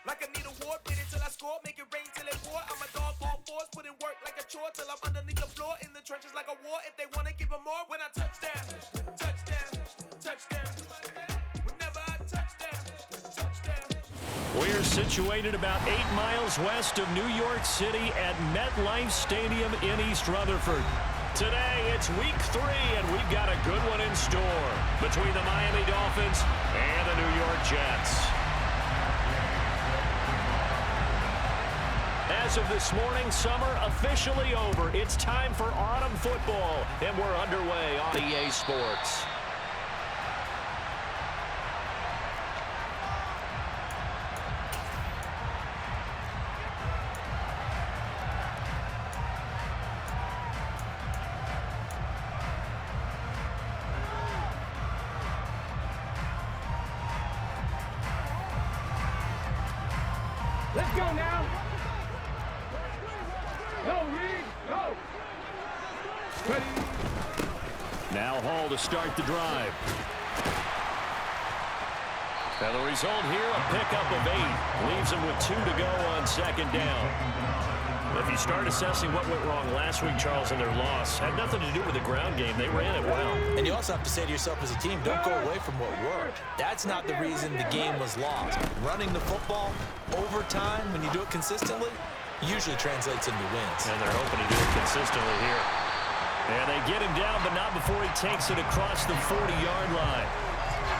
Like I need a war, beat it till I score, make it rain till it pour. I'm a dog on force, put in work like a chore till I'm underneath the floor, in the trenches like a war. If they wanna give them more, when I touch down, touchdown, touchdown. Whenever I touchdown, touchdown. We're situated about 8 miles west of New York City at MetLife Stadium in East Rutherford. Today, it's week 3, and we've got a good one in store between the Miami Dolphins and the New York Jets. As of this morning, summer officially over. It's time for autumn football, and we're underway on EA Sports. Let's go now. Go, Reed, go. Ready. Now Hall to start the drive. And the result here, a pickup of 8. Leaves him with 2 to go on second down. If you start assessing what went wrong last week, Charles, in their loss, had nothing to do with the ground game. They ran it well. And you also have to say to yourself as a team, don't go away from what worked. That's not the reason the game was lost. Running the football over time, when you do it consistently, usually translates into wins. And they're hoping to do it consistently here. And they get him down, but not before he takes it across the 40-yard line.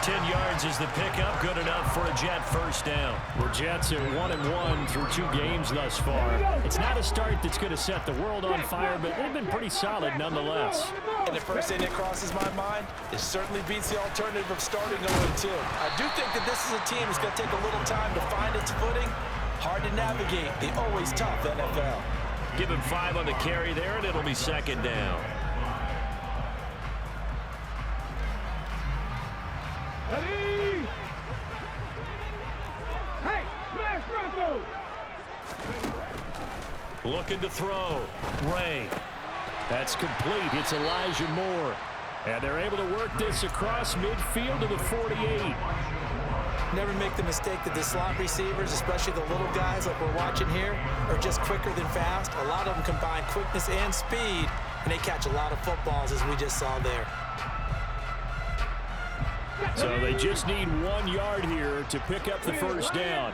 10 yards is the pickup, good enough for a Jet first down. The Jets are 1-1 through 2 games thus far. It's not a start that's going to set the world on fire, but they've been pretty solid nonetheless. And the first thing that crosses my mind, it certainly beats the alternative of starting 0-2. I do think that this is a team that's going to take a little time to find its footing. Hard to navigate the always tough NFL. Give him 5 on the carry there, and it'll be second down. Ready. Hey, smash Bronco. Looking to throw. Ray. That's complete. It's Elijah Moore. And they're able to work this across midfield to the 48. Never make the mistake that the slot receivers, especially the little guys like we're watching here, are just quicker than fast. A lot of them combine quickness and speed, and they catch a lot of footballs, as we just saw there. So they just need 1 yard here to pick up the first down.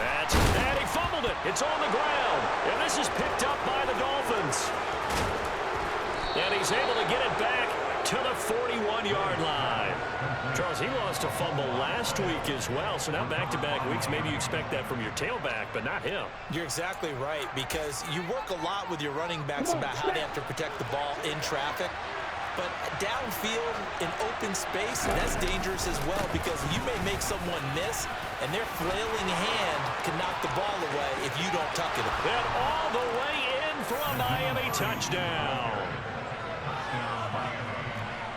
And he fumbled it. It's on the ground. And this is picked up by the Dolphins. And he's able to get it back to the 41-yard line. Charles, he lost a fumble last week as well, so now back-to-back weeks, maybe you expect that from your tailback, but not him. You're exactly right, because you work a lot with your running backs about how they have to protect the ball in traffic. But downfield in open space, that's dangerous as well, because you may make someone miss, and their flailing hand can knock the ball away if you don't tuck it. And all the way in for a Miami touchdown.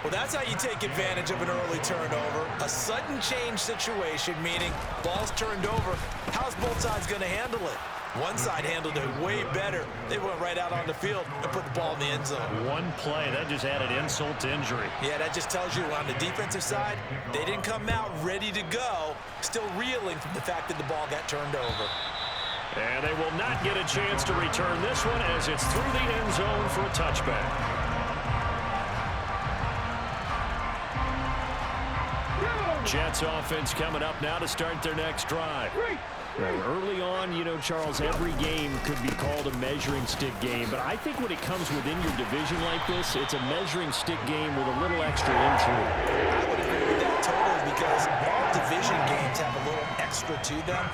Well, that's how you take advantage of an early turnover. A sudden change situation, meaning ball's turned over. How's both sides going to handle it? One side handled it way better. They went right out on the field and put the ball in the end zone. One play, that just added insult to injury. Yeah, that just tells you on the defensive side, they didn't come out ready to go, still reeling from the fact that the ball got turned over. And they will not get a chance to return this one as it's through the end zone for a touchback. Jets offense coming up now to start their next drive. Early on, you know, Charles, every game could be called a measuring stick game, but I think when it comes within your division like this, it's a measuring stick game with a little extra intrigue. I would agree with that totally, because all division games have a little extra to them.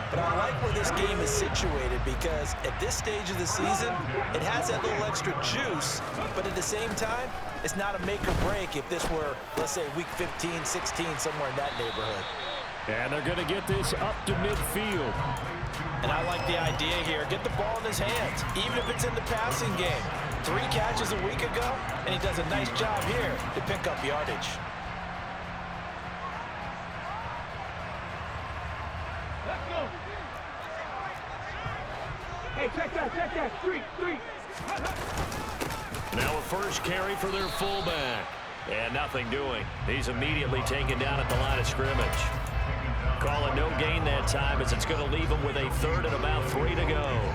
But I like where this game is situated, because at this stage of the season, it has that little extra juice, but at the same time, it's not a make or break if this were, let's say, week 15, 16, somewhere in that neighborhood. And they're going to get this up to midfield. And I like the idea here. Get the ball in his hands, even if it's in the passing game. 3 catches a week ago, and he does a nice job here to pick up yardage. Let's go. Hey, check that. Three. Now a first carry for their fullback. And nothing doing. He's immediately taken down at the line of scrimmage. Call it no gain that time as it's going to leave him with a third and about 3 to go.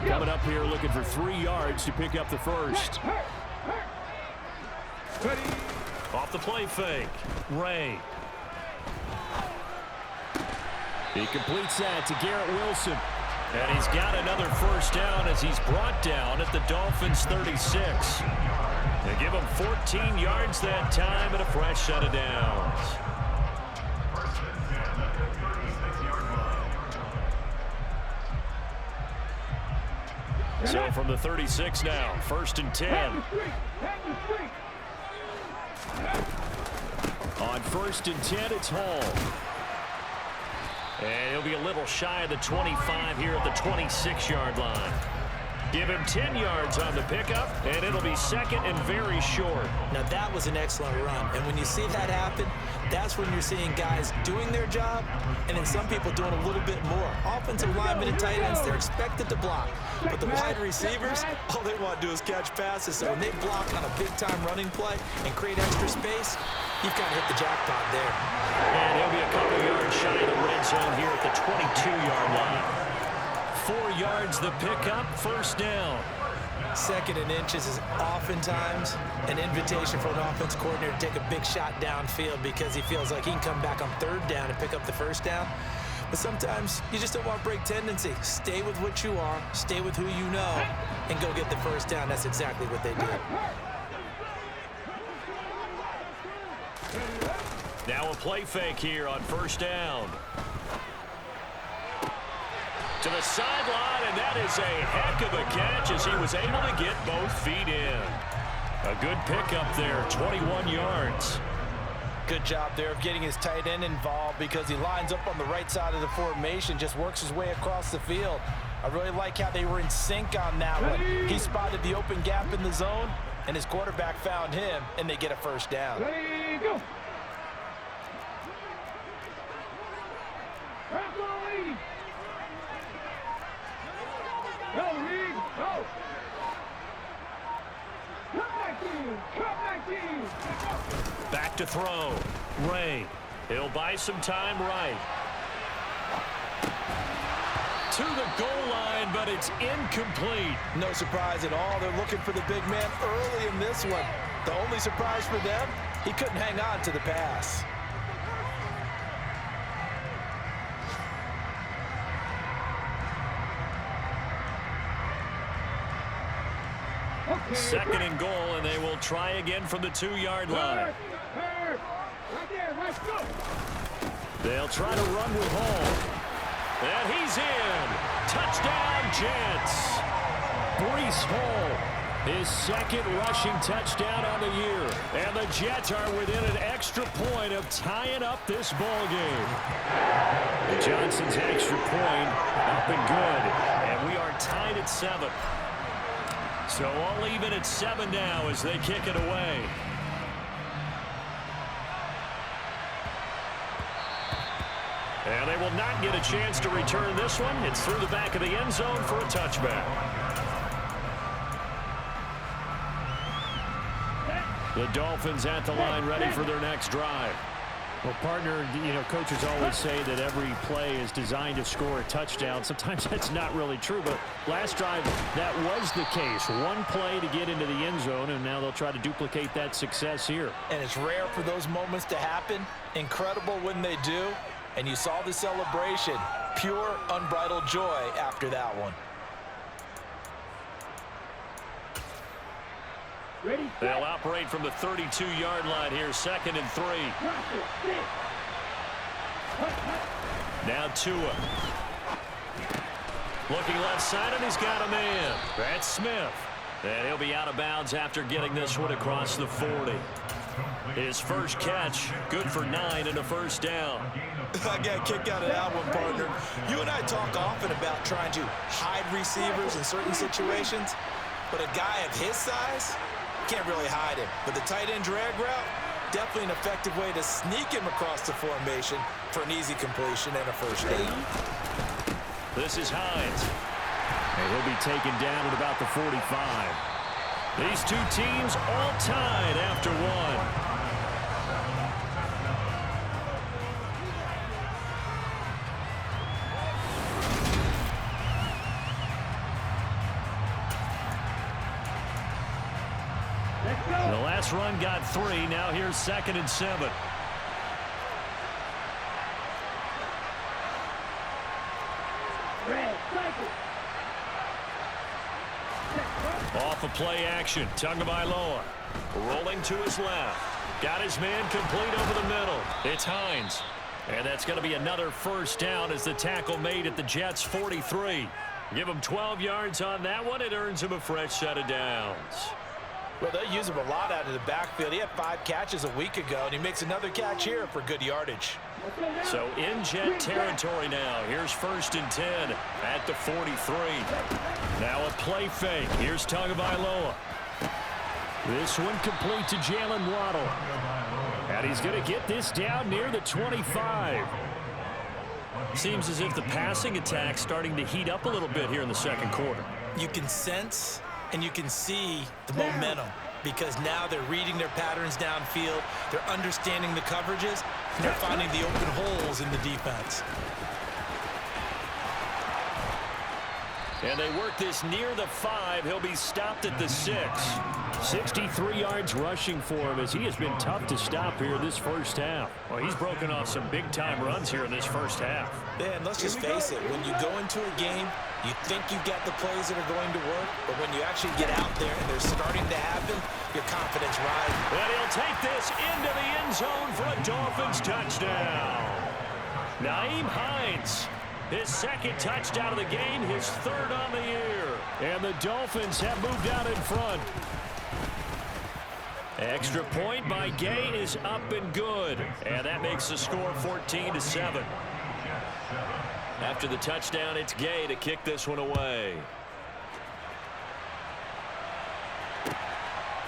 Coming up here looking for 3 yards to pick up the first. Off the play fake. Ray. He completes that to Garrett Wilson. And he's got another first down as he's brought down at the Dolphins' 36. They give him 14 yards that time and a fresh set of downs. So from the 36 now, 1st and 10. On 1st and 10, it's Hall. And he'll be a little shy of the 25 here at the 26-yard line. Give him 10 yards on the pickup, and it'll be 2nd and very short. Now that was an excellent run, and when you see that happen, that's when you're seeing guys doing their job, and then some people doing a little bit more. Offensive linemen and tight ends, they're expected to block, but the wide receivers, all they want to do is catch passes. So when they block on a big-time running play and create extra space, you've kind of hit the jackpot there. And he'll be a couple yards shy of the red zone here at the 22-yard line. 4 yards the pickup, 1st down. 2nd and inches is oftentimes an invitation for an offense coordinator to take a big shot downfield because he feels like he can come back on 3rd down and pick up the 1st down. But sometimes you just don't want to break tendency. Stay with what you are, stay with who you know, and go get the 1st down. That's exactly what they did. Now a play fake here on 1st down. To the sideline, and that is a heck of a catch as he was able to get both feet in. A good pickup there, 21 yards. Good job there of getting his tight end involved because he lines up on the right side of the formation, just works his way across the field. I really like how they were in sync on that one. He spotted the open gap in the zone, and his quarterback found him, and they get a 1st down. Ready, go. Go, Reed, go! Come back in! Back to throw. Ray. He'll buy some time right. To the goal line, but it's incomplete. No surprise at all. They're looking for the big man early in this one. The only surprise for them, he couldn't hang on to the pass. Okay, 2nd and goal, and they will try again from the 2-yard line. Right there, let's go. They'll try to run with Hall. And he's in. Touchdown, Jets. Breece Hall, his 2nd rushing touchdown on the year. And the Jets are within an extra point of tying up this ball game. And Johnson's extra point up and good. And we are tied at 7. So all even at 7 now as they kick it away. And they will not get a chance to return this one. It's through the back of the end zone for a touchback. The Dolphins at the line ready for their next drive. Well, partner, you know, coaches always say that every play is designed to score a touchdown. Sometimes that's not really true, but last drive, that was the case. One play to get into the end zone, and now they'll try to duplicate that success here. And it's rare for those moments to happen. Incredible when they do. And you saw the celebration. Pure, unbridled joy after that one. Ready, They'll operate from the 32-yard line here, 2nd and 3. Now Tua. Looking left side, and he's got a man. That's Smith. And he'll be out of bounds after getting this one across the 40. His first catch, good for 9 and a 1st down. I got a kick out of that one, partner. You and I talk often about trying to hide receivers in certain situations, but a guy of his size can't really hide him. But the tight end drag route, definitely an effective way to sneak him across the formation for an easy completion and a 1st down. This is Hines. And he'll be taken down at about the 45. These two teams all tied after one. The last run got 3. Now here's 2nd and 7. Off of play action. Tagovailoa rolling to his left. Got his man complete over the middle. It's Hines. And that's going to be another first down as the tackle made at the Jets' 43. Give him 12 yards on that one. It earns him a fresh set of downs. Well, they'll use him a lot out of the backfield. He had 5 catches a week ago, and he makes another catch here for good yardage. So in Jet territory now. Here's 1st and 10 at the 43. Now a play fake. Here's Tagovailoa. This one complete to Jalen Waddle. And he's going to get this down near the 25. Seems as if the passing attack's starting to heat up a little bit here in the second quarter. You can sense and you can see the momentum because now they're reading their patterns downfield. They're understanding the coverages. And they're finding the open holes in the defense. And they work this near the 5. He'll be stopped at the 6. 63 yards rushing for him as he has been tough to stop here this first half. Well, he's broken off some big-time runs here in this first half. Yeah, and let's just face it. When you go into a game, you think you've got the plays that are going to work, but when you actually get out there and they're starting to happen, your confidence rises. And he'll take this into the end zone for a Dolphins touchdown. Nyheim Hines, his 2nd touchdown of the game, his 3rd on the year. And the Dolphins have moved out in front. Extra point by Gay is up and good. And that makes the score 14-7. After the touchdown, it's Gay to kick this one away.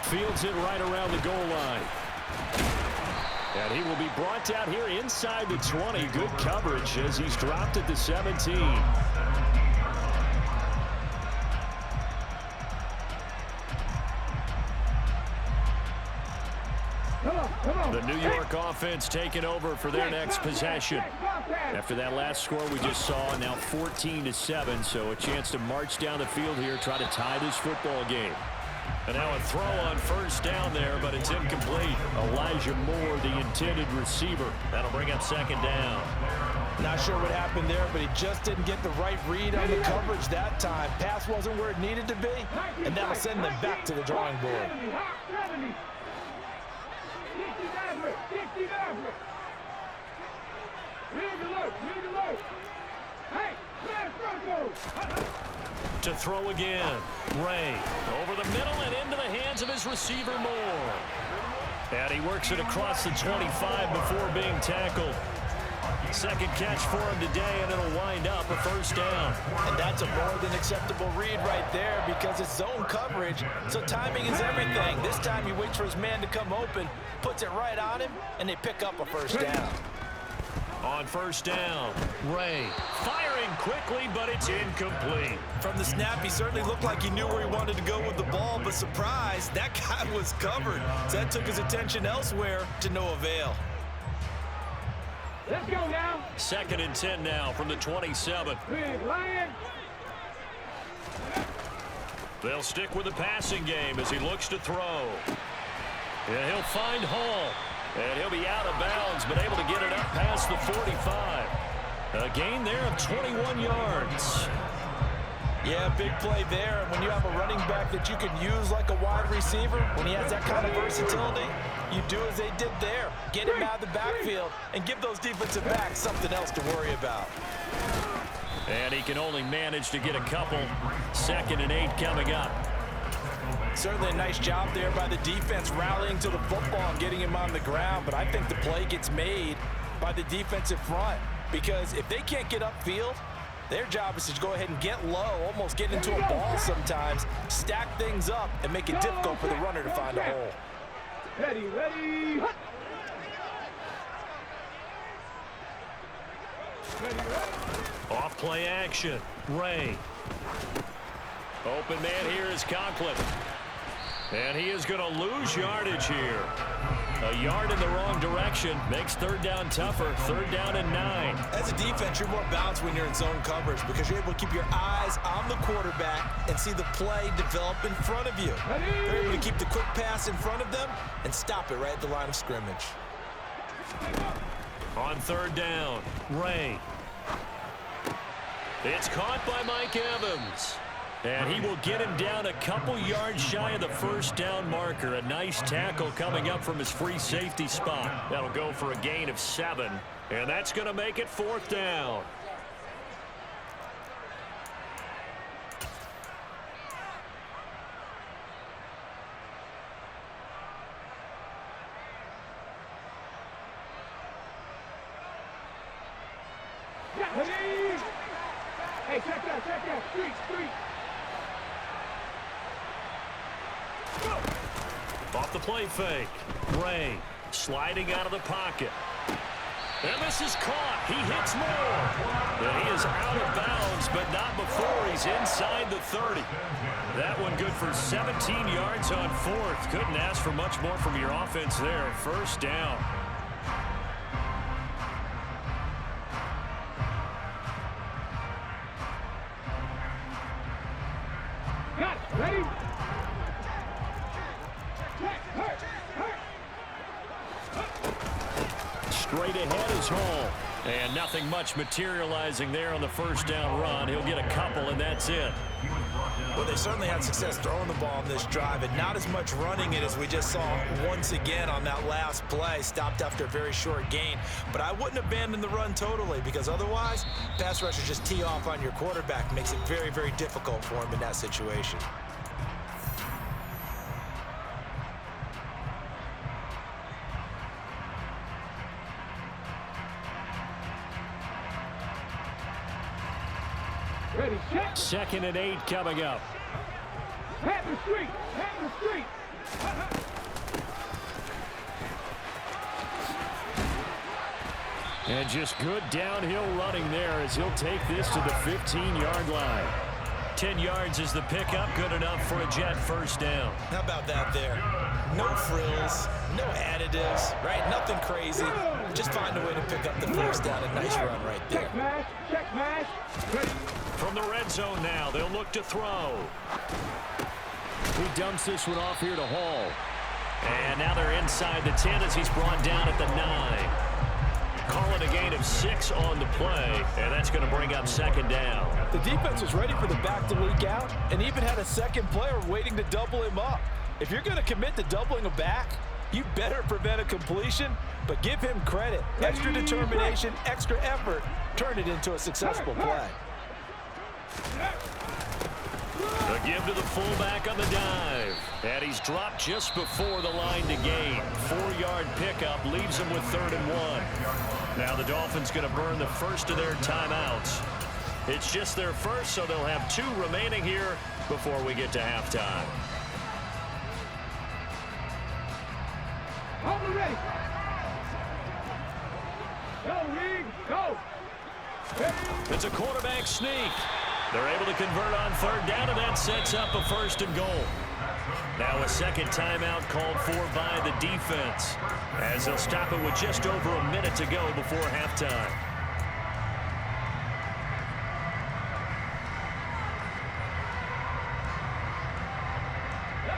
Fields it right around the goal line. And he will be brought down here inside the 20. Good coverage as he's dropped at the 17. The New York offense taking over for their next possession. After that last score we just saw, now 14-7, so a chance to march down the field here, try to tie this football game. And now a throw on 1st down there, but it's incomplete. Elijah Moore, the intended receiver. That'll bring up 2nd down. Not sure what happened there, but he just didn't get the right read on the coverage that time. Pass wasn't where it needed to be, and that'll send them back to the drawing board. To throw again. Ray over the middle and into the hands of his receiver Moore. And he works it across the 25 before being tackled. 2nd catch for him today, and it'll wind up a 1st down. And that's a more than acceptable read right there because it's zone coverage, so timing is everything. This time he waits for his man to come open, puts it right on him, and they pick up a 1st down. On 1st down, Ray firing quickly, but it's incomplete. From the snap, he certainly looked like he knew where he wanted to go with the ball, but surprise, that guy was covered. So that took his attention elsewhere to no avail. Let's go now. 2nd and 10 now from the 27. Big Lion. They'll stick with the passing game as he looks to throw. And he'll find Hall. And he'll be out of bounds, but able to get it up past the 45. A gain there of 21 yards. Yeah, big play there. And when you have a running back that you can use like a wide receiver, when he has that kind of versatility, you do as they did there. Get him out of the backfield and give those defensive backs something else to worry about. And he can only manage to get a couple. 2nd and 8 coming up. Certainly a nice job there by the defense rallying to the football and getting him on the ground, but I think the play gets made by the defensive front because if they can't get upfield, their job is to go ahead and get low, almost get into a ball sometimes, stack things up, and make it difficult for the runner to find a hole. Ready, ready. Off play action. Ray Open man here is Conklin. And he is going to lose yardage here. A yard in the wrong direction makes third down tougher. Third down and 9. As a defense, you're more balanced when you're in zone coverage because you're able to keep your eyes on the quarterback and see the play develop in front of you. You're able to keep the quick pass in front of them and stop it right at the line of scrimmage. On third down, Ray. It's caught by Mike Evans. And he will get him down a couple yards shy of the first down marker. A nice tackle coming up from his free safety spot. That'll go for a gain of 7. And that's going to make it fourth down. Hey, check that, street. Off the play fake. Ray sliding out of the pocket. And this is caught. He hits more. And he is out of bounds, but not before he's inside the 30. That one good for 17 yards on fourth. Couldn't ask for much more from your offense there. First down. Got it. Ready? Straight ahead is Hall. And nothing much materializing there on the first down run. He'll get a couple, and that's it. Well, they certainly had success throwing the ball on this drive, and not as much running it as we just saw once again on that last play. Stopped after a very short gain. But I wouldn't abandon the run totally because otherwise, pass rushers just tee off on your quarterback. Makes it very, very difficult for him in that situation. Ready, check. 2nd and 8 coming up. Hat the street. And just good downhill running there as he'll take this to the 15-yard line. 10 yards is the pickup. Good enough for a Jet first down. How about that there? No frills, no additives, right? Nothing crazy. Just find a way to pick up the first down. A nice run right there. Check mash. Ready. From the red zone now, they'll look to throw. He dumps this one off here to Hall. And now they're inside the 10 as he's brought down at the 9. Calling a gain of 6 on the play, and that's going to bring up second down. The defense was ready for the back to leak out and even had a second player waiting to double him up. If you're going to commit to doubling a back, you better prevent a completion, but give him credit. Extra determination, extra effort, turn it into a successful play. A give to the fullback on the dive. And he's dropped just before the line to gain. 4-yard pickup leaves him with 3rd and 1. Now the Dolphins going to burn the first of their timeouts. It's just their first, so they'll have 2 remaining here before we get to halftime. Hold it ready. Go, Reed. Go. It's a quarterback sneak. They're able to convert on 3rd down, and that sets up a 1st and goal. Now a second timeout called for by the defense as they'll stop it with just over a minute to go before halftime.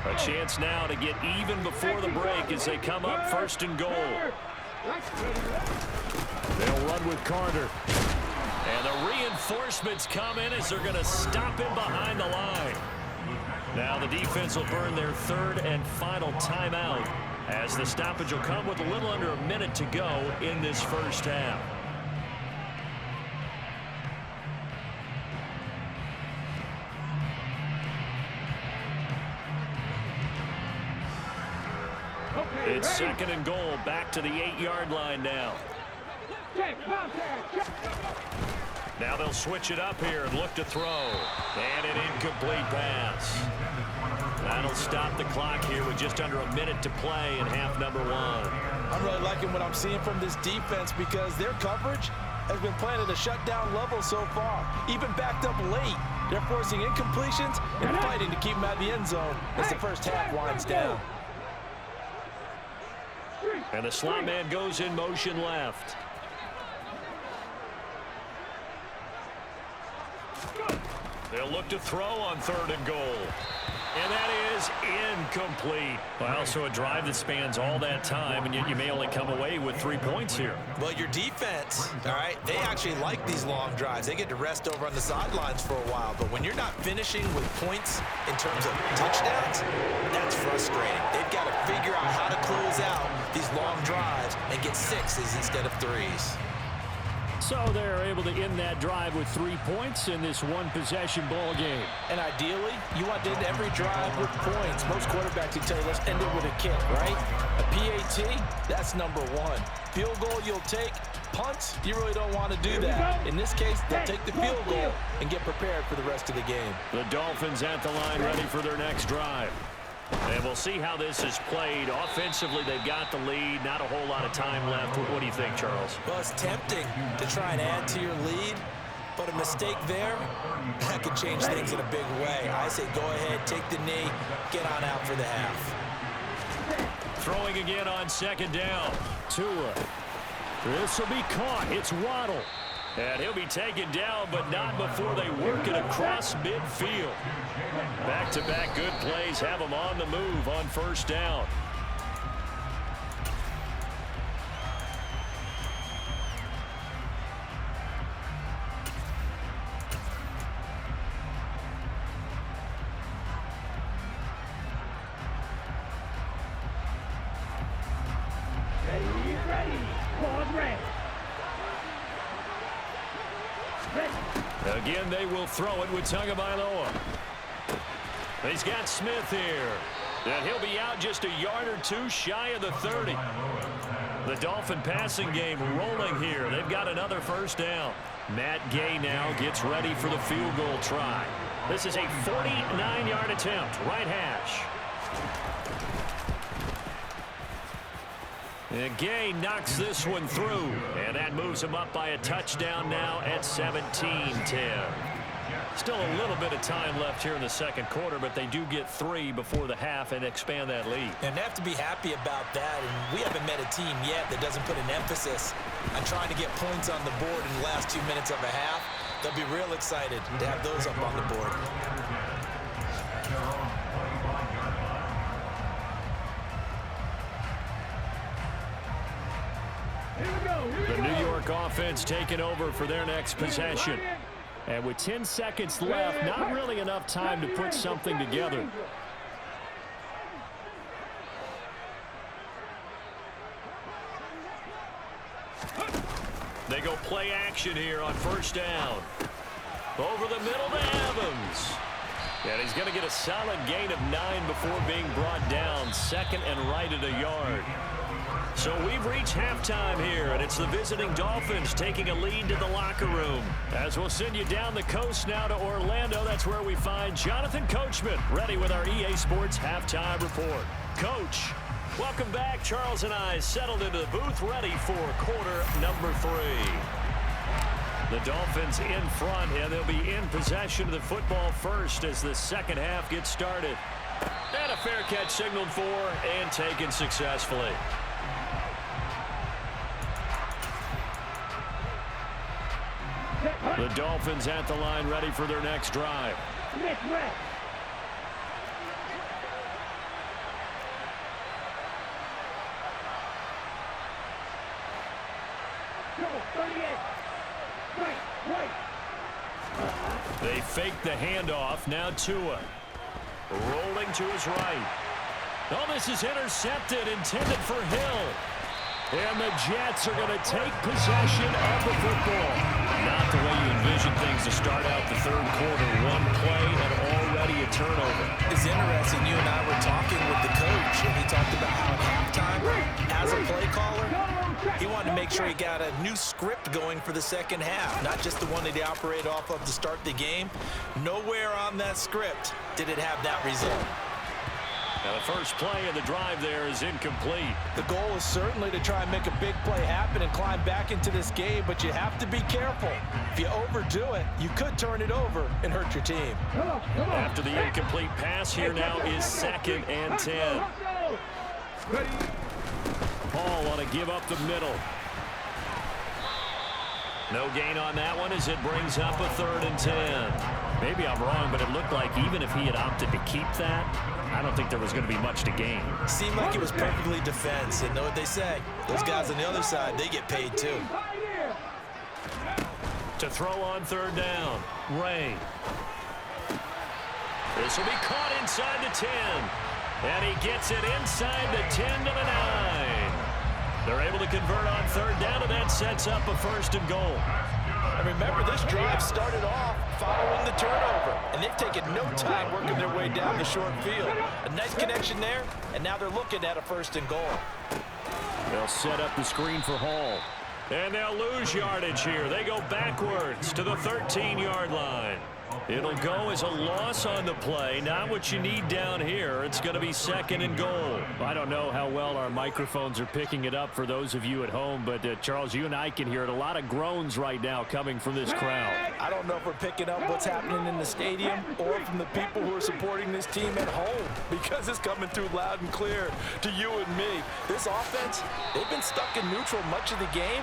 A chance now to get even before the break as they come up 1st and goal. They'll run with Carter. And the reinforcements come in as they're going to stop him behind the line. Now the defense will burn their 3rd and final timeout as the stoppage will come with a little under a minute to go in this first half. It's 2nd and goal, back to the 8-yard line now. Now they'll switch it up here and look to throw. And an incomplete pass. That'll stop the clock here with just under a minute to play in half number 1. I'm really liking what I'm seeing from this defense because their coverage has been playing at a shutdown level so far. Even backed up late, They're forcing incompletions and fighting to keep them out of the end zone as the first half winds down. And the slot man goes in motion left. They'll look to throw on 3rd and goal. And that is incomplete. Well, so a drive that spans all that time, and yet you may only come away with 3 points here. Well, your defense, all right, they actually like these long drives. They get to rest over on the sidelines for a while. But when you're not finishing with points in terms of touchdowns, that's frustrating. They've got to figure out how to close out these long drives and get 6s instead of 3s. So they're able to end that drive with 3 points in this one-possession ball game. And ideally, you want to end every drive with points. Most quarterbacks will tell you, let's end it with a kick, right? A PAT, that's number 1. Field goal you'll take. Punts, you really don't want to do that. In this case, they'll take the field goal and get prepared for the rest of the game. The Dolphins at the line ready for their next drive. And we'll see how this is played. Offensively, they've got the lead. Not a whole lot of time left. What do you think, Charles? Well, it's tempting to try and add to your lead, but a mistake there, that could change things in a big way. I say go ahead, take the knee, get on out for the half. Throwing again on 2nd down. Tua. This will be caught. It's Waddle. And he'll be taken down, but not before they work it across midfield. Back-to-back good plays have them on the move on 1st down. Ready. Pause ready. Again, they will throw it with Tagovailoa. He's got Smith here. And he'll be out just a yard or 2 shy of the 30. The Dolphin passing game rolling here. They've got another 1st down. Matt Gay now gets ready for the field goal try. This is a 49-yard attempt, right hash. And Gay knocks this one through, and that moves him up by a touchdown now at 17-10. Still a little bit of time left here in the 2nd quarter, but they do get 3 before the half and expand that lead. And they have to be happy about that, and we haven't met a team yet that doesn't put an emphasis on trying to get points on the board in the last 2 minutes of a half. They'll be real excited to have those up on the board. The New York offense taking over for their next possession. And with 10 seconds left, not really enough time to put something together. They go play action here on 1st down. Over the middle to Evans. And he's going to get a solid gain of 9 before being brought down. 2nd and right at a yard. So we've reached halftime here, and it's the visiting Dolphins taking a lead to the locker room. As we'll send you down the coast now to Orlando, that's where we find Jonathan Coachman, ready with our EA Sports Halftime Report. Coach, welcome back. Charles and I settled into the booth, ready for quarter number 3. The Dolphins in front, and they'll be in possession of the football first as the 2nd half gets started. And a fair catch signaled for and taken successfully. The Dolphins at the line ready for their next drive. Smith ready. Go, 38. Right. They fake the handoff. Now Tua. Rolling to his right. Oh, this is intercepted, intended for Hill. And the Jets are going to take possession of the football. Not the way you envision things to start out the 3rd quarter. 1 play and already a turnover. It's interesting. You and I were talking with the coach, and he talked about how at halftime, as a play caller, he wanted to make sure he got a new script going for the 2nd half, not just the one that he operated off of to start the game. Nowhere on that script did it have that result. Now the first play of the drive there is incomplete. The goal is certainly to try and make a big play happen and climb back into this game, but you have to be careful. If you overdo it, you could turn it over and hurt your team. After the incomplete pass, here now is 2nd and 10. Paul want to give up the middle. No gain on that one as it brings up a 3rd and 10. Maybe I'm wrong, but it looked like even if he had opted to keep that, I don't think there was going to be much to gain. Seemed like it was perfectly defense, and know what they say. Those guys on the other side, they get paid too. To throw on 3rd down, Ray. This will be caught inside the 10. And he gets it inside the 10 to the 9. They're able to convert on 3rd down, and that sets up a 1st and goal. And remember, this drive started off following the turnover, and they've taken no time working their way down the short field. A nice connection there, and now they're looking at a 1st and goal. They'll set up the screen for Hall. And they'll lose yardage here. They go backwards to the 13-yard line. It'll go as a loss on the play. Not what you need down here. It's going to be 2nd and goal. I don't know how well our microphones are picking it up for those of you at home, but Charles, you and I can hear it. A lot of groans right now coming from this crowd. I don't know if we're picking up what's happening in the stadium or from the people who are supporting this team at home, because it's coming through loud and clear to you and me. This offense, they've been stuck in neutral much of the game,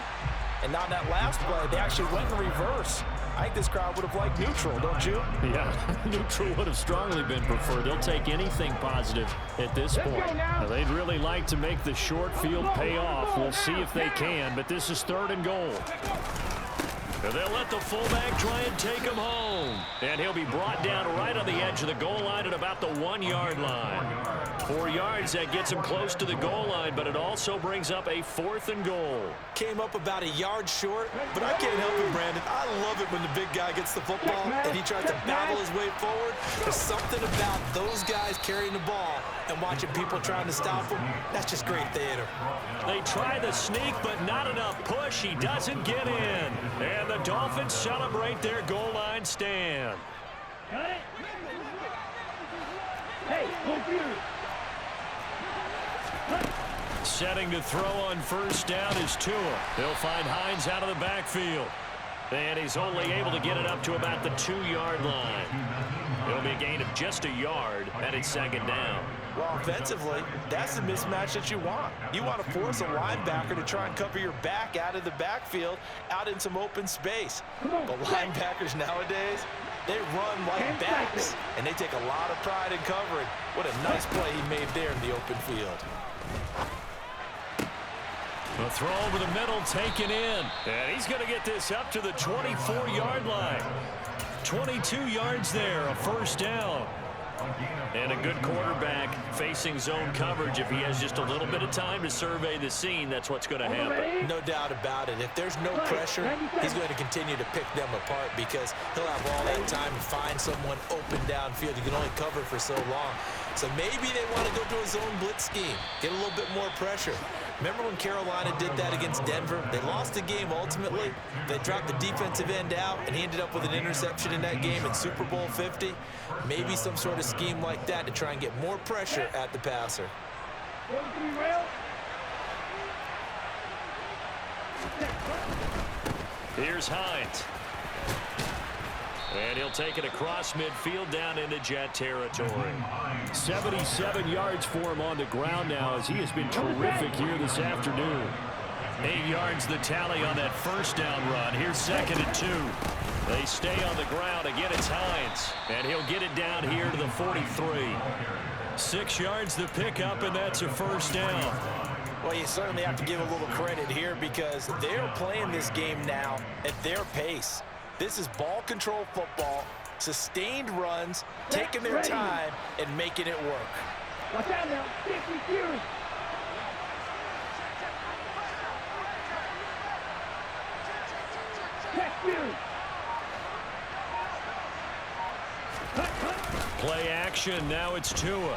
and on that last play, they actually went in reverse. I think this crowd would have liked neutral, don't you? Yeah, neutral would have strongly been preferred. They'll take anything positive at this point. Now, they'd really like to make the short field pay off. We'll see if they can, but this is 3rd and goal. And they'll let the fullback try and take him home. And he'll be brought down right on the edge of the goal line at about the 1-yard line. 4 yards, that gets him close to the goal line, but it also brings up a 4th and goal. Came up about a yard short, but I can't help it, Brandon. I love it when the big guy gets the football and he tries to battle his way forward. There's something about those guys carrying the ball and watching people trying to stop them. That's just great theater. They try the sneak, but not enough push. He doesn't get in. And the Dolphins celebrate their goal line stand. Hey, confused. Setting to throw on 1st down is Tua. They'll find Hines out of the backfield. And he's only able to get it up to about the 2-yard line. It'll be a gain of just a yard, and it's 2nd down. Well, offensively, that's the mismatch that you want. You want to force a linebacker to try and cover your back out of the backfield, out in some open space. But linebackers nowadays, they run like backs, and they take a lot of pride in covering. What a nice play he made there in the open field. The throw over the middle taken in. And he's going to get this up to the 24-yard line. 22 yards there, a 1st down. And a good quarterback facing zone coverage. If he has just a little bit of time to survey the scene, that's what's going to happen. No doubt about it. If there's no pressure, he's going to continue to pick them apart because he'll have all that time to find someone open downfield. You can only cover for so long. So maybe they want to go to a zone blitz scheme, get a little bit more pressure. Remember when Carolina did that against Denver? They lost the game ultimately. They dropped the defensive end out, and he ended up with an interception in that game in Super Bowl 50. Maybe some sort of scheme like that to try and get more pressure at the passer. Here's Hines. And he'll take it across midfield down into Jet territory. 77 yards for him on the ground now as he has been terrific here this afternoon. 8 yards the tally on that 1st down run. Here's 2nd and 2. They stay on the ground. Again, it's Hines. And he'll get it down here to the 43. 6 yards the pickup, and that's a 1st down. Well, you certainly have to give a little credit here because they're playing this game now at their pace. This is ball control football, sustained runs, taking their time, and making it work. Watch out now. Stick refused. Check you. Play action. Now it's Tua.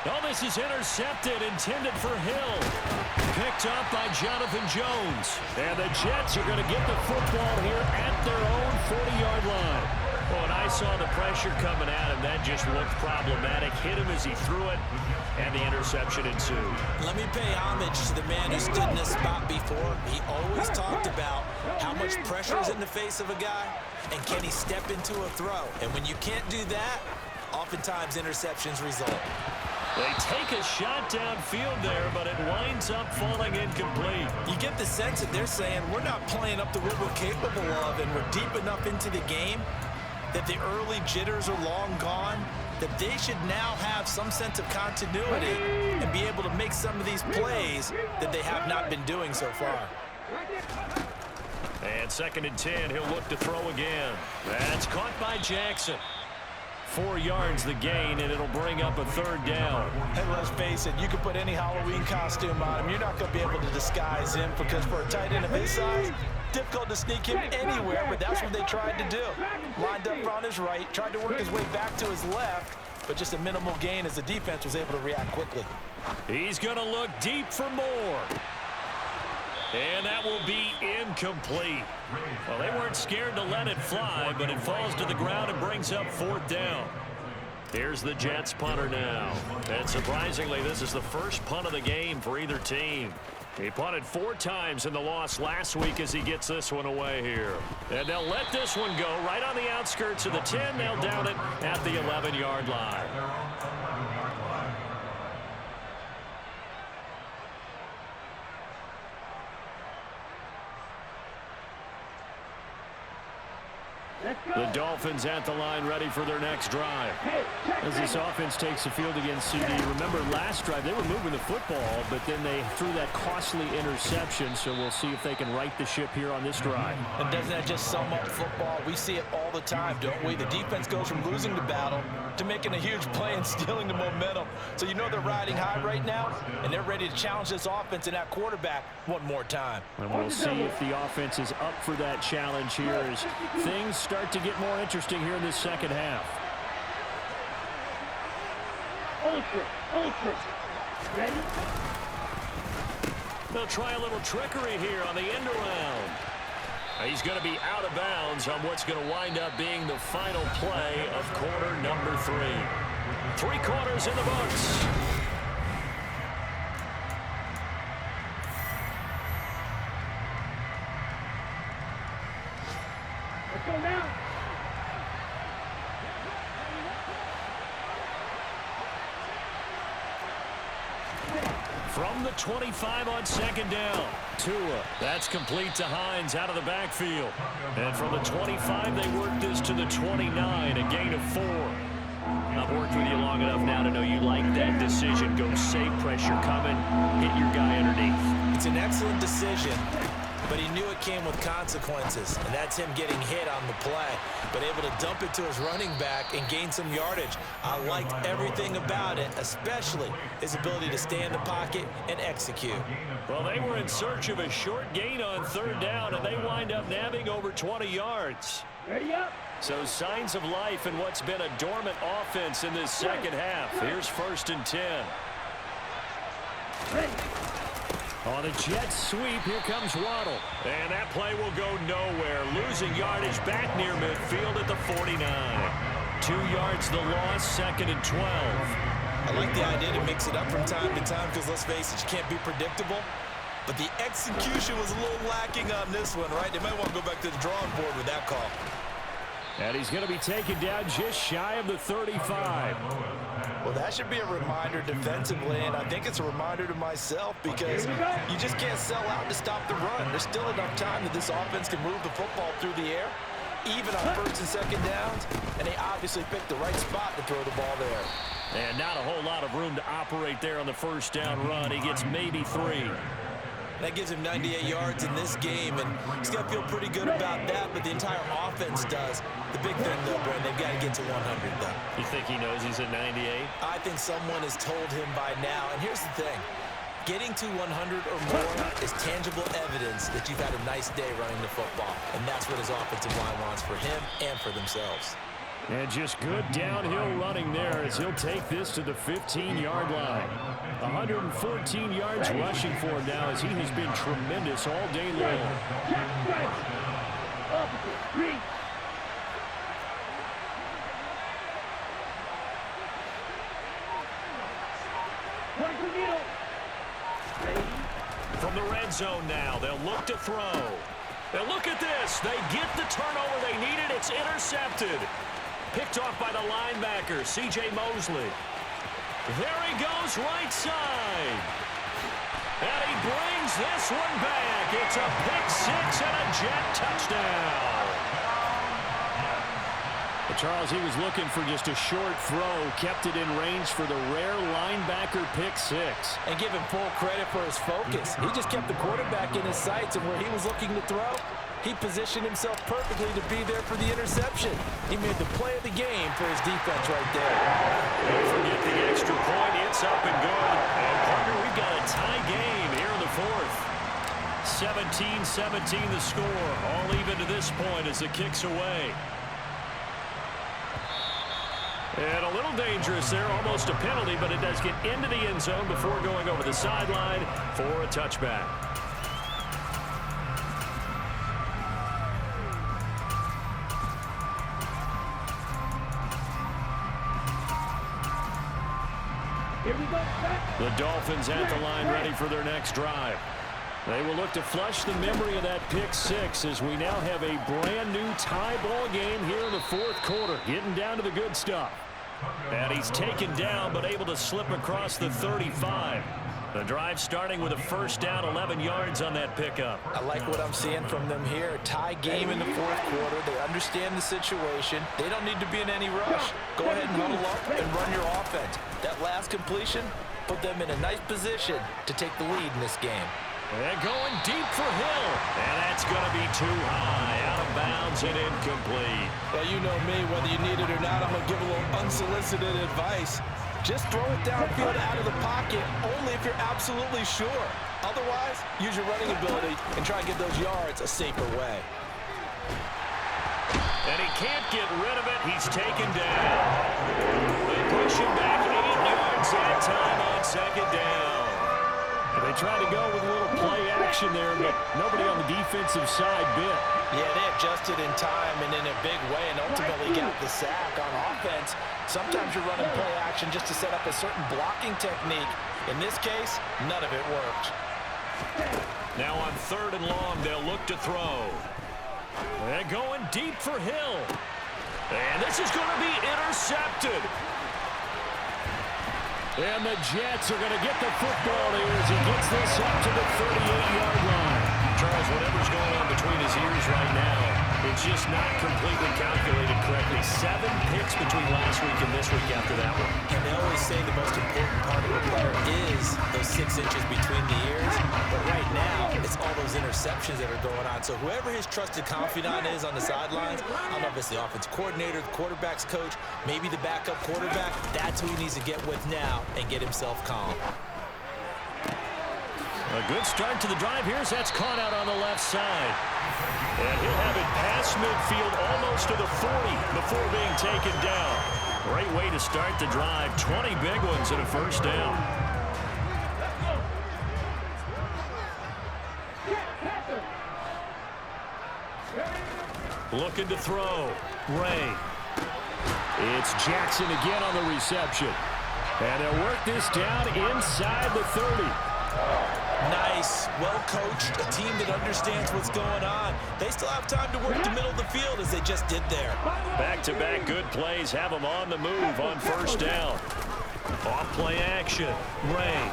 Oh, this is intercepted, intended for Hill. Picked up by Jonathan Jones. And the Jets are going to get the football here at their own 40-yard line. Well, and I saw the pressure coming at him. That just looked problematic. Hit him as he threw it, and the interception ensued. Let me pay homage to the man who stood in this spot before. He always talked about how much pressure is in the face of a guy, and can he step into a throw. And when you can't do that, oftentimes interceptions result. They take a shot downfield there, but it winds up falling incomplete. You get the sense that they're saying we're not playing up to what we're capable of, and we're deep enough into the game that the early jitters are long gone, that they should now have some sense of continuity and be able to make some of these plays that they have not been doing so far. And 2nd and 10, he'll look to throw again. That's caught by Jackson. 4 yards the gain, and it'll bring up a 3rd down. And let's face it, you can put any Halloween costume on him. You're not going to be able to disguise him, because for a tight end of his size, difficult to sneak him anywhere, but that's what they tried to do. Lined up on his right, tried to work his way back to his left, but just a minimal gain as the defense was able to react quickly. He's going to look deep for more. And that will be incomplete. Well, they weren't scared to let it fly, but it falls to the ground and brings up 4th down. Here's the Jets punter now. And surprisingly, this is the first punt of the game for either team. He punted 4 times in the loss last week as he gets this one away here. And they'll let this one go right on the outskirts of the 10. They'll down it at the 11-yard line. The Dolphins at the line, ready for their next drive. As this offense takes the field against CD, remember last drive they were moving the football, but then they threw that costly interception, so we'll see if they can right the ship here on this drive. And doesn't that just sum up football? We see it all the time, don't we? The defense goes from losing the battle to making a huge play and stealing the momentum. So you know they're riding high right now, and they're ready to challenge this offense and that quarterback one more time. And we'll see if the offense is up for that challenge here as things start to get more interesting here in this second half. Ultra. Ready? They'll try a little trickery here on the end around. He's going to be out of bounds on what's going to wind up being the final play of quarter number 3. 3 quarters in the books. Let's go now. From the 25 on 2nd down. Tua. That's complete to Hines out of the backfield. And from the 25, they work this to the 29, a gain of 4. I've worked with you long enough now to know you like that decision. Go safe, pressure coming, hit your guy underneath. It's an excellent decision, but he knew it came with consequences, and that's him getting hit on the play, but able to dump it to his running back and gain some yardage. I liked everything about it, especially his ability to stay in the pocket and execute. Well, they were in search of a short gain on 3rd down, and they wind up nabbing over 20 yards. Ready up. So signs of life in what's been a dormant offense in this second half. Here's 1st and 10. Ready. On the Jets sweep, here comes Waddle. And that play will go nowhere. Losing yardage back near midfield at the 49. 2 yards the loss, 2nd and 12. I like the idea to mix it up from time to time because, let's face it, you can't be predictable. But the execution was a little lacking on this one, right? They might want to go back to the drawing board with that call. And he's going to be taken down just shy of the 35. Well, that should be a reminder defensively, and I think it's a reminder to myself because you just can't sell out to stop the run. There's still enough time that this offense can move the football through the air, even on 1st and 2nd downs, and they obviously picked the right spot to throw the ball there. And not a whole lot of room to operate there on the 1st down run. He gets maybe 3. That gives him 98 yards in this game, and he's got to feel pretty good about that, but the entire offense does. The big thing, though, Brent, they've got to get to 100, though. You think he knows he's at 98? I think someone has told him by now, and here's the thing. Getting to 100 or more is tangible evidence that you've had a nice day running the football, and that's what his offensive line wants for him and for themselves. And just good downhill running there as he'll take this to the 15-yard line. 114 yards rushing for him now as he has been tremendous all day long. From the red zone now, they'll look to throw. And look at this. They get the turnover they needed. It's intercepted. Picked off by the linebacker, C.J. Mosley. There he goes, right side. And he brings this one back. It's a pick six and a Jet touchdown. But Charles, he was looking for just a short throw, kept it in range for the rare linebacker pick six. And give him full credit for his focus. He just kept the quarterback in his sights, and where he was looking to throw, he positioned himself perfectly to be there for the interception. He made the play of the game for his defense right there. Don't forget the extra point. It's up and good. And, partner, we've got a tie game here in the fourth. 17-17 the score. All even to this point as the kick's away. And a little dangerous there, almost a penalty, but it does get into the end zone before going over the sideline for a touchback. Here we go. The Dolphins at the line ready for their next drive. They will look to flush the memory of that pick six as we now have a brand new tie ball game here in the fourth quarter, getting down to the good stuff. And he's taken down but able to slip across the 35. The drive starting with a first down, 11 yards on that pickup. I like what I'm seeing from them here. Tie game in the fourth quarter. They understand the situation. They don't need to be in any rush. Go ahead and huddle up and run your offense. That last completion put them in a nice position to take the lead in this game. And going deep for Hill. And that's going to be too high. Out of bounds and incomplete. Well, you know me. Whether you need it or not, I'm going to give a little unsolicited advice. Just throw it downfield out of the pocket only if you're absolutely sure. Otherwise, use your running ability and try and get those yards a safer way. And he can't get rid of it. He's taken down. They push him back 8 yards that time on second down. And they try to go with a little play action there, but nobody on the defensive side bit. Yeah, they adjusted in time and in a big way and ultimately got the sack on offense. Sometimes you're running play action just to set up a certain blocking technique. In this case, none of it worked. Now on third and long, they'll look to throw. And going deep for Hill. And this is going to be intercepted. And the Jets are going to get the football here as he gets this up to the 38-yard line. Charles, whatever's going on between his ears right now, it's just not completely calculated correctly. 7 picks between last week and this week after that one. And they always say the most important part of a player is those 6 inches between the ears. But right now, it's all those interceptions that are going on. So whoever his trusted confidant is on the sidelines, I don't know if it's the offense coordinator, the quarterback's coach, maybe the backup quarterback, that's who he needs to get with now and get himself calm. A good start to the drive here as that's caught out on the left side. And he'll have it past midfield almost to the 40 before being taken down. Great way to start the drive. 20 big ones and a first down. Looking to throw. Ray. It's Jackson again on the reception. And they'll work this down inside the 30. Nice, well-coached, a team that understands what's going on. They still have time to work the middle of the field as they just did there. Back-to-back good plays have them on the move on first down. Off play action. Ray.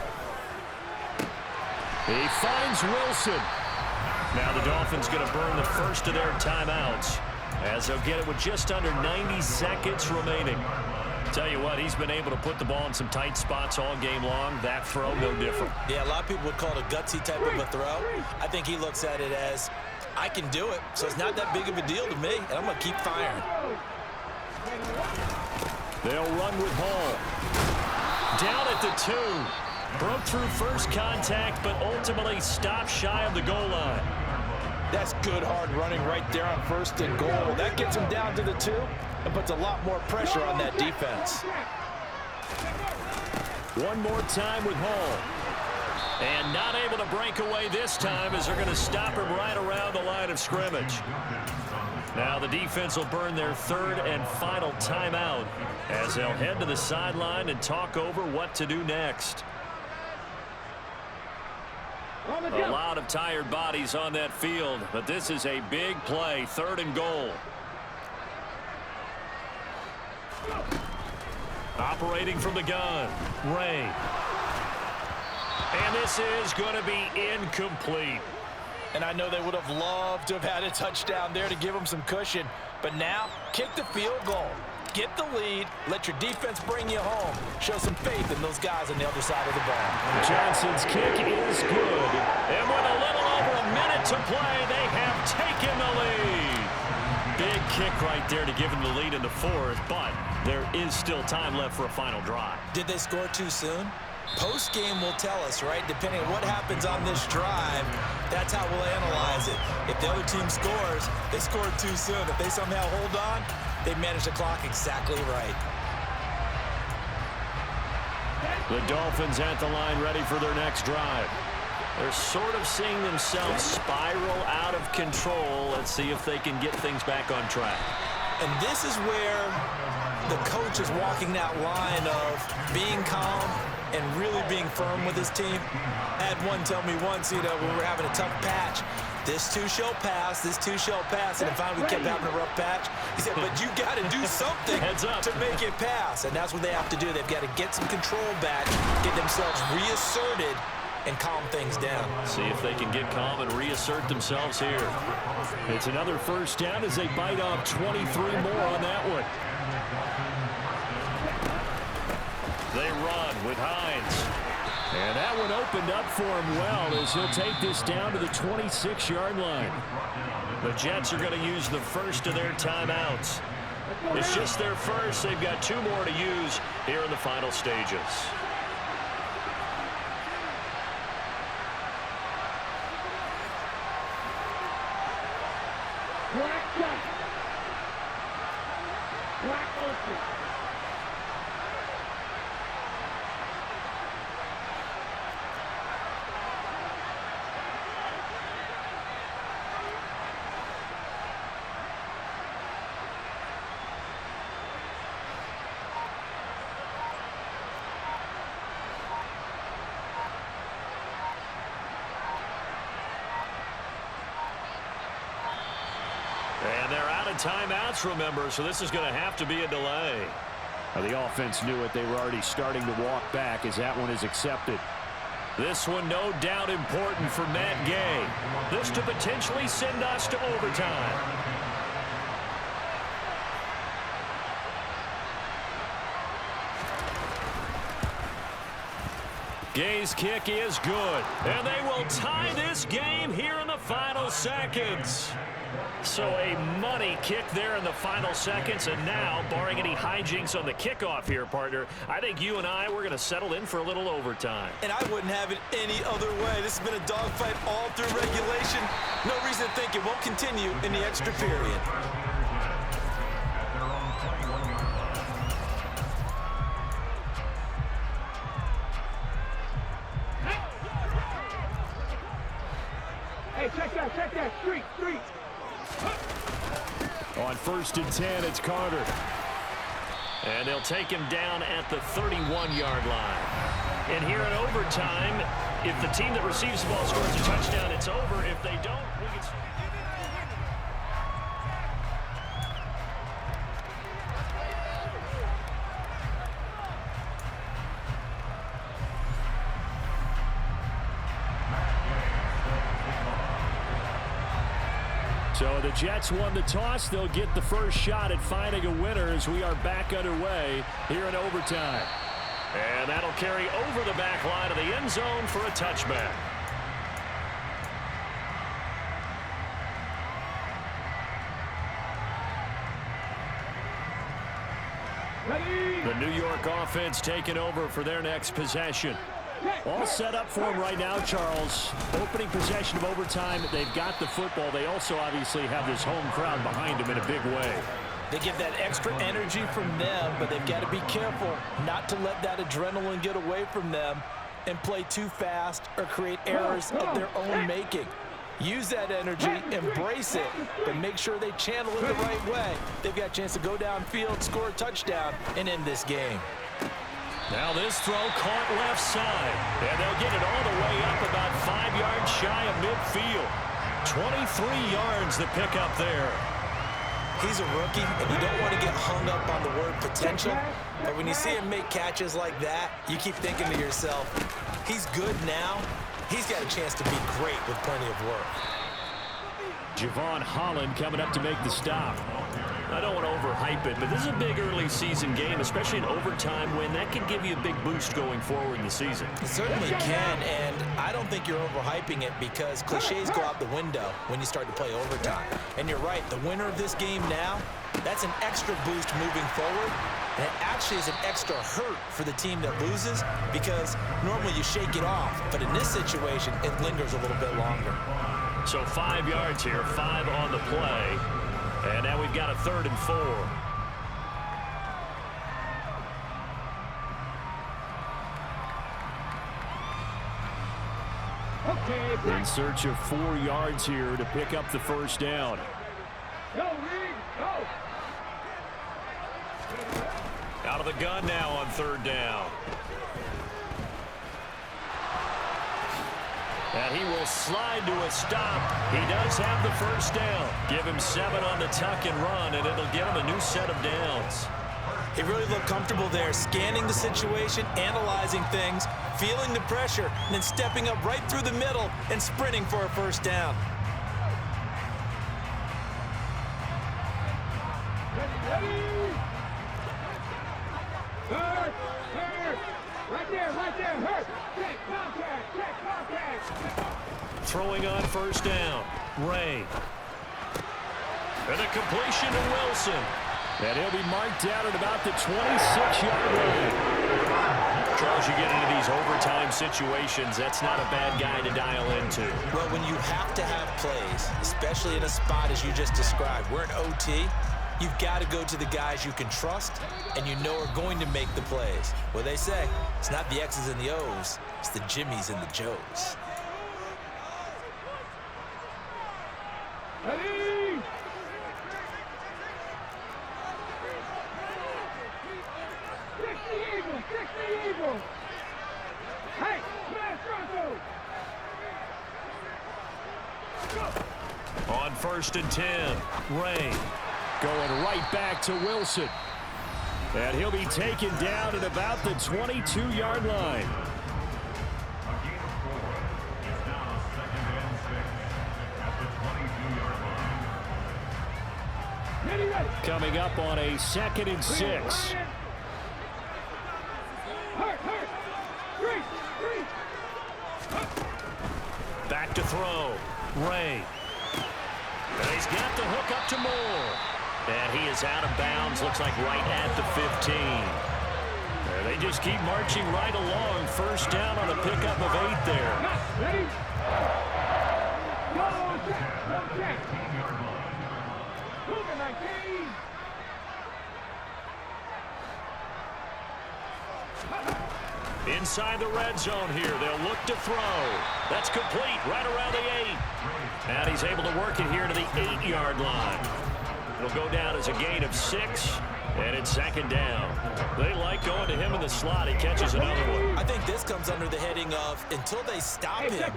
He finds Wilson. Now the Dolphins going to burn the first of their timeouts as they'll get it with just under 90 seconds remaining. Tell you what, he's been able to put the ball in some tight spots all game long. That throw, no different. Yeah, a lot of people would call it a gutsy type of a throw. I think he looks at it as, I can do it, so it's not that big of a deal to me, and I'm going to keep firing. They'll run with Hall. Down at the 2. Broke through first contact, but ultimately stopped shy of the goal line. That's good hard running right there on first and goal. That gets him down to the 2 and puts a lot more pressure on that defense. One more time with Hall. And not able to break away this time as they're going to stop him right around the line of scrimmage. Now the defense will burn their third and final timeout as they'll head to the sideline and talk over what to do next. A lot of tired bodies on that field, but this is a big play, 3rd and goal. Operating from the gun, Ray. And this is going to be incomplete. And I know they would have loved to have had a touchdown there to give them some cushion. But now, kick the field goal. Get the lead. Let your defense bring you home. Show some faith in those guys on the other side of the ball. Johnson's kick is good. And with a little over a minute to play, they have taken the lead. Big kick right there to give them the lead in the 4th, but there is still time left for a final drive. Did they score too soon? Post-game will tell us, right? Depending on what happens on this drive, that's how we'll analyze it. If the other team scores, they scored too soon. If they somehow hold on, they manage the clock exactly right. The Dolphins at the line ready for their next drive. They're sort of seeing themselves spiral out of control. Let's see if they can get things back on track. And this is where the coach is walking that line of being calm and really being firm with his team. I had one tell me once, when we were having a tough patch, this too shall pass, this too shall pass. And finally we kept having a rough patch. He said, but you got to do something to make it pass. And that's what they have to do. They've got to get some control back, get themselves reasserted, and calm things down. See if they can get calm and reassert themselves here. It's another 1st down as they bite off 23 more on that one. They run with Hines. And that one opened up for him well as he'll take this down to the 26-yard line. The Jets are going to use the first of their timeouts. It's just their first. They've got 2 more to use here in the final stages. Black open. And they're out of timeouts, remember, so this is going to have to be a delay. The offense knew it. They were already starting to walk back as that one is accepted. This one no doubt important for Matt Gay. This to potentially send us to overtime. Gay's kick is good, and they will tie this game here in the final seconds. So a money kick there in the final seconds, and now, barring any hijinks on the kickoff here, partner, I think you and I, we're going to settle in for a little overtime. And I wouldn't have it any other way. This has been a dogfight all through regulation. No reason to think it won't continue in the extra period. Hey, check that, street. On 1st and 10, it's Carter. And they'll take him down at the 31-yard line. And here in overtime, if the team that receives the ball scores a touchdown, it's over. If they don't, we can... So the Jets won the toss. They'll get the first shot at finding a winner as we are back underway here in overtime. And that'll carry over the back line of the end zone for a touchback. The New York offense taking over for their next possession. All set up for them right now, Charles. Opening possession of overtime. They've got the football. They also obviously have this home crowd behind them in a big way. They get that extra energy from them, but they've got to be careful not to let that adrenaline get away from them and play too fast or create errors of their own making. Use that energy, embrace it, but make sure they channel it the right way. They've got a chance to go downfield, score a touchdown, and end this game. Now this throw caught left side. And they'll get it all the way up about 5 yards shy of midfield. 23 yards the pickup there. He's a rookie, and you don't want to get hung up on the word potential. But when you see him make catches like that, you keep thinking to yourself, he's good now. He's got a chance to be great with plenty of work. Javon Holland coming up to make the stop. I don't want to overhype it, but this is a big early season game, especially an overtime win. That can give you a big boost going forward in the season. It certainly can, and I don't think you're overhyping it because cliches go out the window when you start to play overtime. And you're right, the winner of this game now, that's an extra boost moving forward, and it actually is an extra hurt for the team that loses because normally you shake it off, but in this situation, it lingers a little bit longer. So 5 yards here, 5 on the play. And now we've got a 3rd and 4. In search of 4 yards here to pick up the first down. Go, Reed, go! Out of the gun now on 3rd down. And he will slide to a stop. He does have the first down. Give him 7 on the tuck and run, and it'll give him a new set of downs. He really looked comfortable there, scanning the situation, analyzing things, feeling the pressure, and then stepping up right through the middle and sprinting for a first down. Ready? Hurt! Right there, hurt! Check contact! Throwing on first down. Ray. And a completion to Wilson. And he'll be marked down at about the 26-yard line. Charles, you get into these overtime situations, that's not a bad guy to dial into. Well, when you have to have plays, especially in a spot as you just described, we're in OT, you've got to go to the guys you can trust and you know are going to make the plays. Well, they say it's not the X's and the O's, it's the Jimmies and the Joes. Ready? Fix the eagle! Hey, smash Bronco! On 1st and 10, Ray. Going right back to Wilson. And he'll be taken down at about the 22-yard line. Coming up on a 2nd and 6. Back to throw. Ray. And he's got the hook up to Moore. And he is out of bounds, looks like right at the 15. And they just keep marching right along. First down on a pickup of 8 there. Ready? Go check! Moving like these! Inside the red zone here, they'll look to throw. That's complete, right around the 8. And he's able to work it here to the 8-yard line. It'll go down as a gain of 6, and it's 2nd down. They like going to him in the slot. He catches another one. I think this comes under the heading of, until they stop him,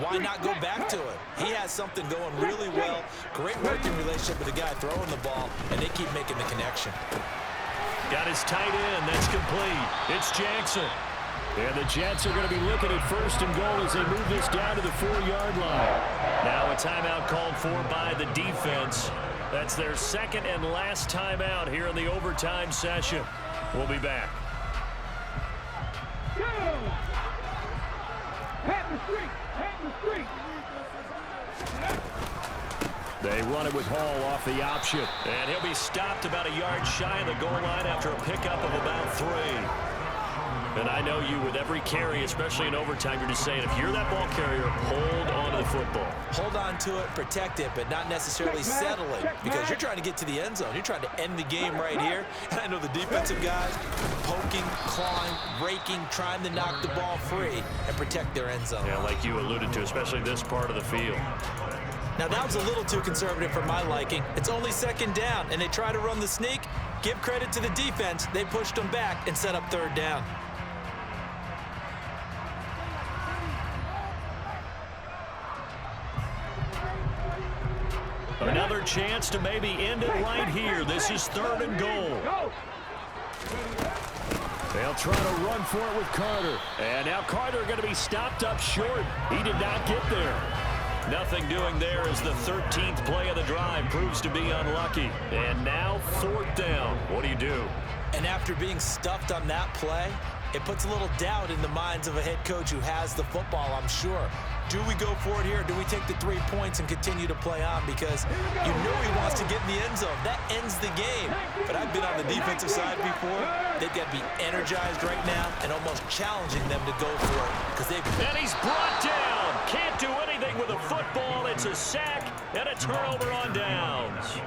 why not go back to it? He has something going really well. Great working relationship with the guy throwing the ball, and they keep making the connection. Got his tight end. That's complete. It's Jackson. And the Jets are going to be looking at 1st and goal as they move this down to the 4-yard line. Now a timeout called for by the defense. That's their 2nd and last timeout here in the overtime session. We'll be back. Go! Pat the street! They run it with Hall off the option. And he'll be stopped about a yard shy of the goal line after a pickup of about 3. And I know you, with every carry, especially in overtime, you're just saying, if you're that ball carrier, hold on to the football. Hold on to it, protect it, but not necessarily settling, because you're trying to get to the end zone. You're trying to end the game right here. And I know the defensive guys poking, clawing, raking, trying to knock the ball free and protect their end zone. Yeah, like you alluded to, especially this part of the field. Now, that was a little too conservative for my liking. It's only second down, and they try to run the sneak. Give credit to the defense. They pushed them back and set up third down. Another chance to maybe end it right here. This is 3rd and goal. They'll try to run for it with Carter. And now Carter going to be stopped up short. He did not get there. Nothing doing there as the 13th play of the drive proves to be unlucky. And now 4th down. What do you do? And after being stuffed on that play, it puts a little doubt in the minds of a head coach who has the football, I'm sure. Do we go for it here, or do we take the 3 points and continue to play on? Because you know he wants to get in the end zone. That ends the game. But I've been on the defensive side before. They've got to be energized right now and almost challenging them to go for it. And he's brought down. Can't do anything with a football. It's a sack and a turnover on downs.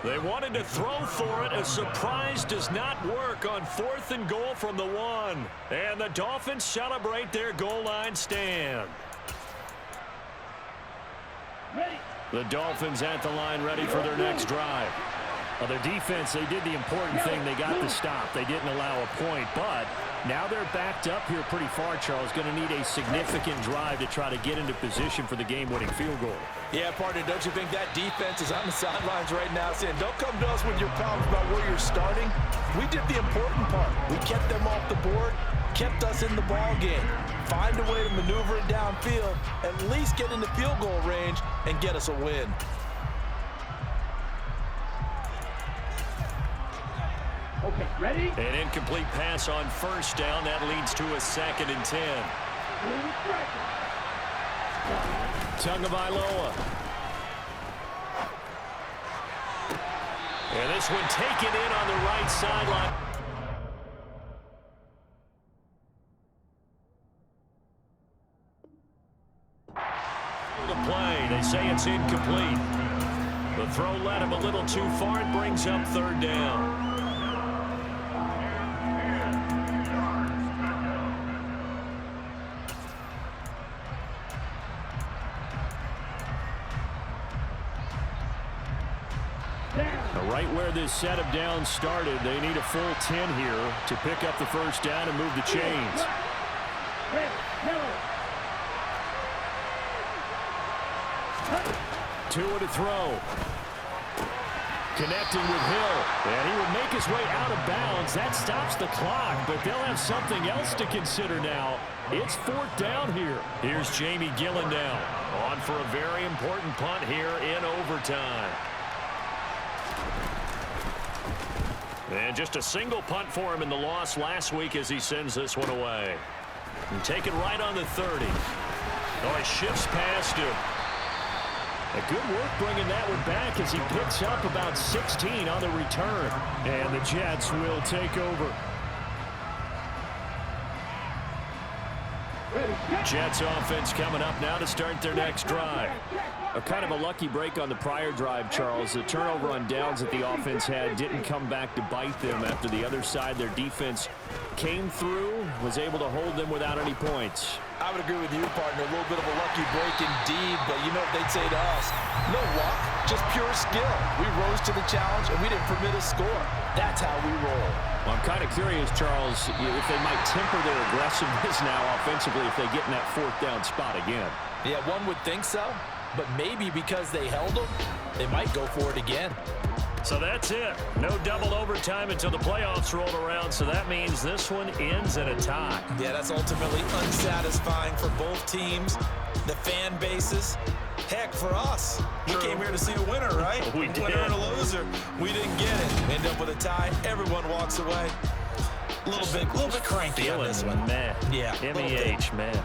They wanted to throw for it. A surprise does not work on 4th and goal from the 1. And the Dolphins celebrate their goal line stand. The Dolphins at the line ready for their next drive. Well, their defense, they did the important thing. They got the stop. They didn't allow a point, but now they're backed up here pretty far, Charles. Going to need a significant drive to try to get into position for the game-winning field goal. Yeah, partner, don't you think that defense is on the sidelines right now saying, don't come to us with your problems about where you're starting. We did the important part. We kept them off the board, kept us in the ball game. Find a way to maneuver it downfield, at least get into field goal range, and get us a win. Okay, ready? An incomplete pass on 1st down. That leads to a 2nd and 10. Tagovailoa. And this one taken in on the right sideline. The play, they say it's incomplete. The throw led him a little too far. It brings up 3rd down. Right where this set of downs started, they need a full 10 here to pick up the 1st down and move the chains. Tua to throw. Connecting with Hill. And he will make his way out of bounds. That stops the clock, but they'll have something else to consider now. It's 4th down here. Here's Jamie Gillen now. On for a very important punt here in overtime. And just a single punt for him in the loss last week as he sends this one away. And take it right on the 30. Oh, he shifts past him. A good work bringing that one back as he picks up about 16 on the return. And the Jets will take over. Jets offense coming up now to start their next drive. A kind of a lucky break on the prior drive, Charles. The turnover on downs that the offense had didn't come back to bite them after the other side. Their defense came through, was able to hold them without any points. I would agree with you, partner. A little bit of a lucky break indeed, but you know what they'd say to us? No luck, just pure skill. We rose to the challenge, and we didn't permit a score. That's how we roll. Well, I'm kind of curious, Charles, if they might temper their aggressiveness now offensively if they get in that 4th down spot again. Yeah, one would think so, but maybe because they held them, they might go for it again. So that's it. No double overtime until the playoffs roll around, so that means this one ends in a tie. Yeah, that's ultimately unsatisfying for both teams, the fan bases. Heck, for us, we came here to see a winner, right? We did. Winner and a loser. We didn't get it. End up with a tie. Everyone walks away. A little bit cranky on this one. Man. Yeah. MEH, man.